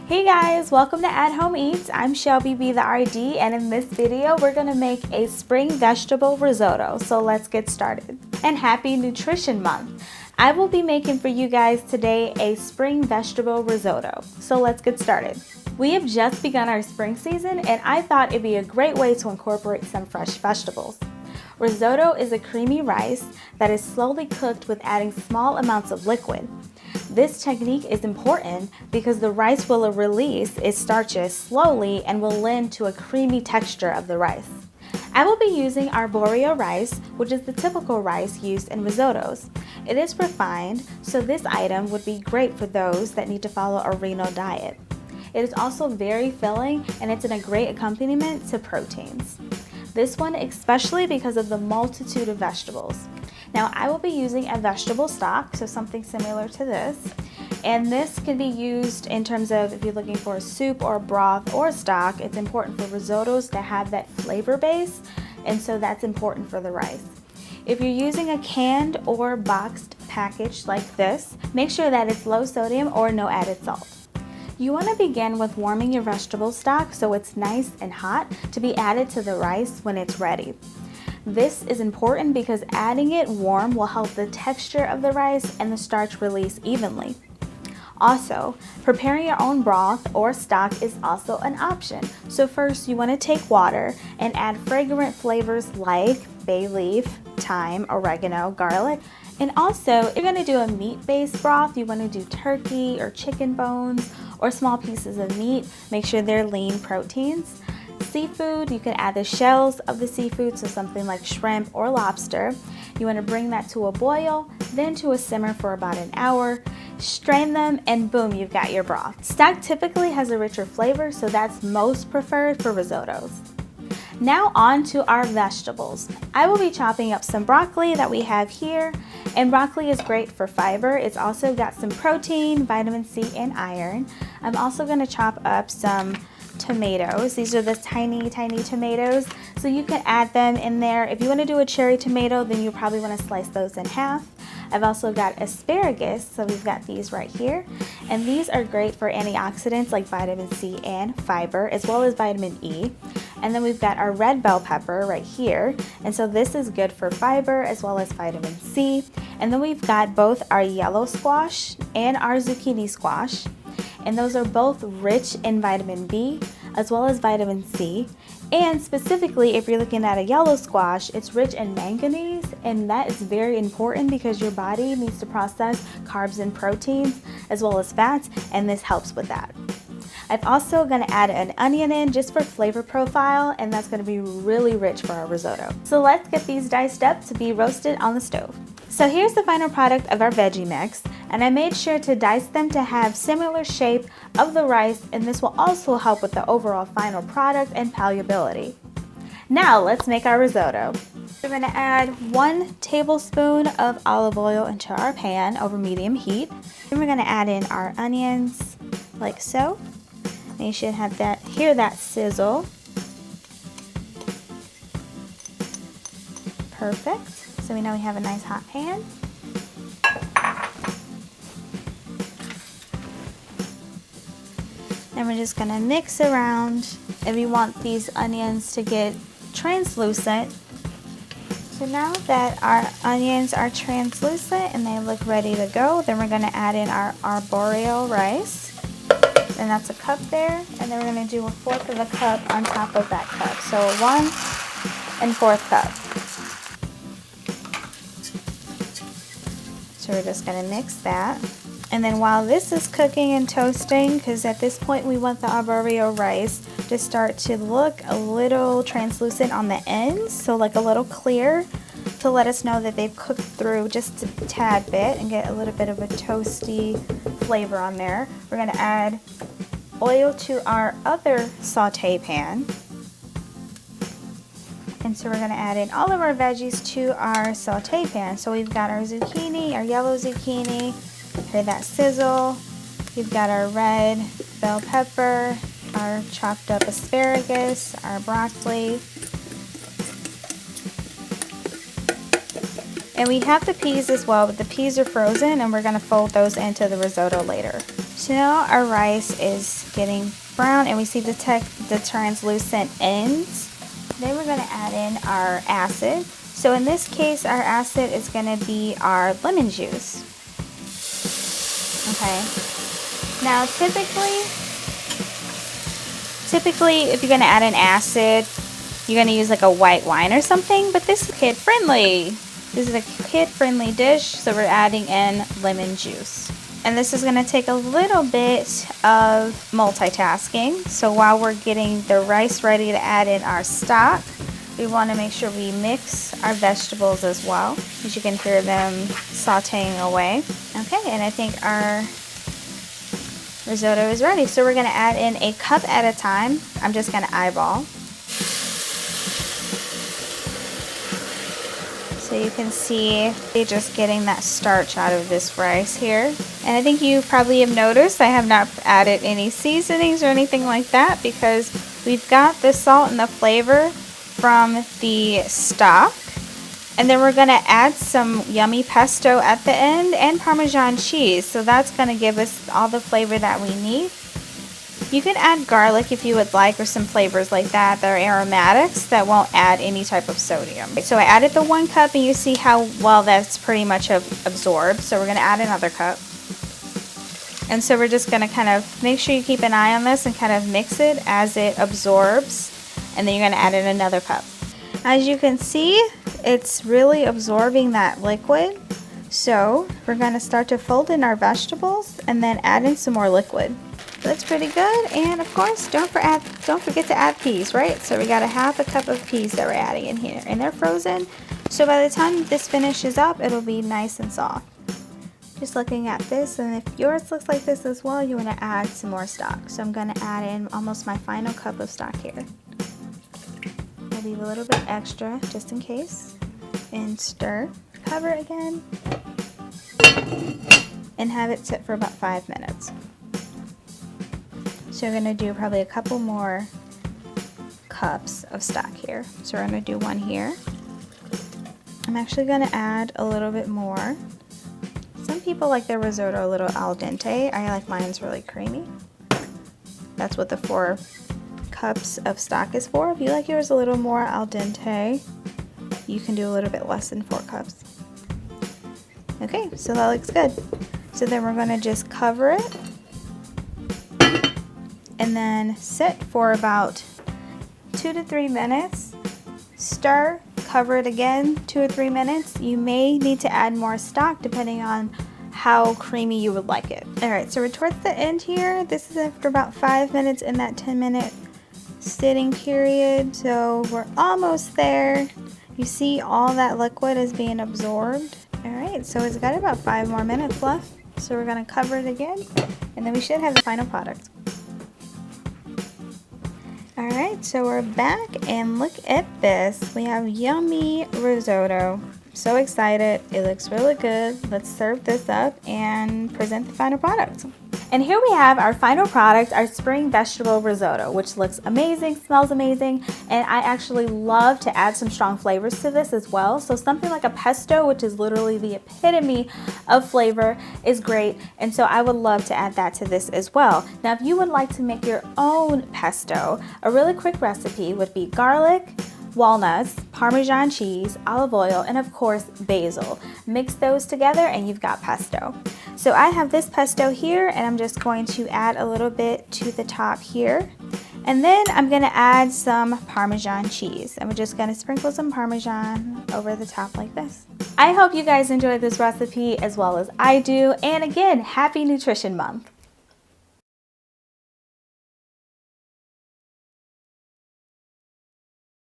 Hey guys, welcome to At Home Eats. I'm Shelby B The RD, and in this video we're gonna make a spring vegetable risotto. So let's get started. And happy Nutrition Month. I will be making for you guys today a spring vegetable risotto. So let's get started. We have just begun our spring season, and I thought it'd be a great way to incorporate some fresh vegetables. Risotto is a creamy rice that is slowly cooked with adding small amounts of liquid. This technique is important because the rice will release its starches slowly and will lend to a creamy texture of the rice. I will be using Arborio rice, which is the typical rice used in risottos. It is refined, so this item would be great for those that need to follow a Reno diet. It is also very filling, and it's a great accompaniment to proteins. This one especially because of the multitude of vegetables. Now I will be using a vegetable stock, so something similar to this. And this can be used in terms of if you're looking for a soup or a broth or a stock. It's important for risottos to have that flavor base, and so that's important for the rice. If you're using a canned or boxed package like this, make sure that it's low sodium or no added salt. You want to begin with warming your vegetable stock so it's nice and hot to be added to the rice when it's ready. This is important because adding it warm will help the texture of the rice and the starch release evenly. Also, preparing your own broth or stock is also an option. So first you want to take water and add fragrant flavors like bay leaf, thyme, oregano, garlic. And also, if you're going to do a meat-based broth, you want to do turkey or chicken bones or small pieces of meat. Make sure they're lean proteins. Seafood, you can add the shells of the seafood, so something like shrimp or lobster. You want to bring that to a boil, then to a simmer for about an hour. Strain them, and boom, you've got your broth. Stock typically has a richer flavor, so that's most preferred for risottos. Now on to our vegetables. I will be chopping up some broccoli that we have here, and broccoli is great for fiber. It's also got some protein, vitamin C, and iron. I'm also going to chop up some tomatoes. These are the tiny tomatoes, so you can add them in there. If you want to do a cherry tomato, then you probably want to slice those in half. I've also got asparagus, so we've got these right here, and these are great for antioxidants like vitamin C and fiber, as well as vitamin E. And then we've got our red bell pepper right here, and so this is good for fiber as well as vitamin C. And then we've got both our yellow squash and our zucchini squash, and those are both rich in vitamin B as well as vitamin C. And specifically, if you're looking at a yellow squash, it's rich in manganese, and that is very important because your body needs to process carbs and proteins as well as fats, and this helps with that. I'm also going to add an onion in just for flavor profile, and that's going to be really rich for our risotto. So let's get these diced up to be roasted on the stove. So here's the final product of our veggie mix, and I made sure to dice them to have similar shape of the rice, and this will also help with the overall final product and palatability. Now let's make our risotto. We're going to add 1 tablespoon of olive oil into our pan over medium heat. Then we're going to add in our onions like so. And you should have hear that sizzle. Perfect. So we know we have a nice hot pan. Then we're just going to mix around, and we want these onions to get translucent. So now that our onions are translucent and they look ready to go, then we're going to add in our Arborio rice. And that's a cup there, and then we're going to do 1/4 of a cup on top of that cup. So 1 1/4 cup. So we're just going to mix that. And then while this is cooking and toasting, because at this point we want the Arborio rice to start to look a little translucent on the ends, so like a little clear, to let us know that they've cooked through just a tad bit and get a little bit of a toasty flavor on there. We're going to add oil to our other saute pan. And so we're going to add in all of our veggies to our saute pan. So we've got our zucchini, our yellow zucchini. Hear that sizzle. We've got our red bell pepper, our chopped up asparagus, our broccoli. And we have the peas as well, but the peas are frozen, and we're going to fold those into the risotto later. until our rice is getting brown and we see the translucent ends. Then we're going to add in our acid. So in this case, our acid is going to be our lemon juice. Okay. Now typically if you're going to add an acid, you're going to use like a white wine or something, but this is kid-friendly. This is a kid-friendly dish, so we're adding in lemon juice. And this is going to take a little bit of multitasking. So while we're getting the rice ready to add in our stock, we want to make sure we mix our vegetables as well, as you can hear them sauteing away. Okay, and I think our risotto is ready. So we're going to add in a cup at a time. I'm just going to eyeball. So you can see just getting that starch out of this rice here. And I think you probably have noticed I have not added any seasonings or anything like that because we've got the salt and the flavor from the stock. And then we're going to add some yummy pesto at the end and Parmesan cheese. So that's going to give us all the flavor that we need. You can add garlic if you would like, or some flavors like that that are aromatics that won't add any type of sodium. So I added the 1 cup and you see how well that's pretty much absorbed. So we're going to add another cup. And so we're just going to kind of make sure you keep an eye on this and kind of mix it as it absorbs. And then you're going to add in another cup. As you can see, it's really absorbing that liquid. So we're going to start to fold in our vegetables and then add in some more liquid. That's pretty good. And of course, don't forget to add peas, right? So we got a 1/2 cup of peas that we're adding in here, and they're frozen. So by the time this finishes up, it'll be nice and soft. Just looking at this, and if yours looks like this as well, you want to add some more stock. So I'm going to add in almost my final cup of stock here. I'll leave a little bit extra just in case, and stir. Cover again, and have it sit for about 5 minutes. So we're going to do probably a couple more cups of stock here. So we're going to do 1 here. I'm actually going to add a little bit more. Some people like their risotto a little al dente. I like mine's really creamy. That's what the 4 cups of stock is for. If you like yours a little more al dente, you can do a little bit less than 4 cups. Okay, so that looks good. So then we're going to just cover it and then sit for about 2 to 3 minutes. Stir, cover it again, 2 or 3 minutes. You may need to add more stock depending on how creamy you would like it. All right, so we're towards the end here. This is after about 5 minutes in that 10-minute sitting period. So we're almost there. You see all that liquid is being absorbed. All right, so it's got about 5 more minutes left. So we're gonna cover it again, and then we should have the final product. All right, so we're back, and look at this. We have yummy risotto. So excited. It looks really good. Let's serve this up and present the final product. And here we have our final product, our spring vegetable risotto, which looks amazing, smells amazing, and I actually love to add some strong flavors to this as well. So something like a pesto, which is literally the epitome of flavor, is great, and so I would love to add that to this as well. Now, if you would like to make your own pesto, a really quick recipe would be garlic, walnuts, Parmesan cheese, olive oil, and of course basil. Mix those together and you've got pesto. So I have this pesto here, and I'm just going to add a little bit to the top here. And then I'm going to add some Parmesan cheese, and we're just going to sprinkle some Parmesan over the top like this. I hope you guys enjoyed this recipe as well as I do, and again, happy Nutrition Month.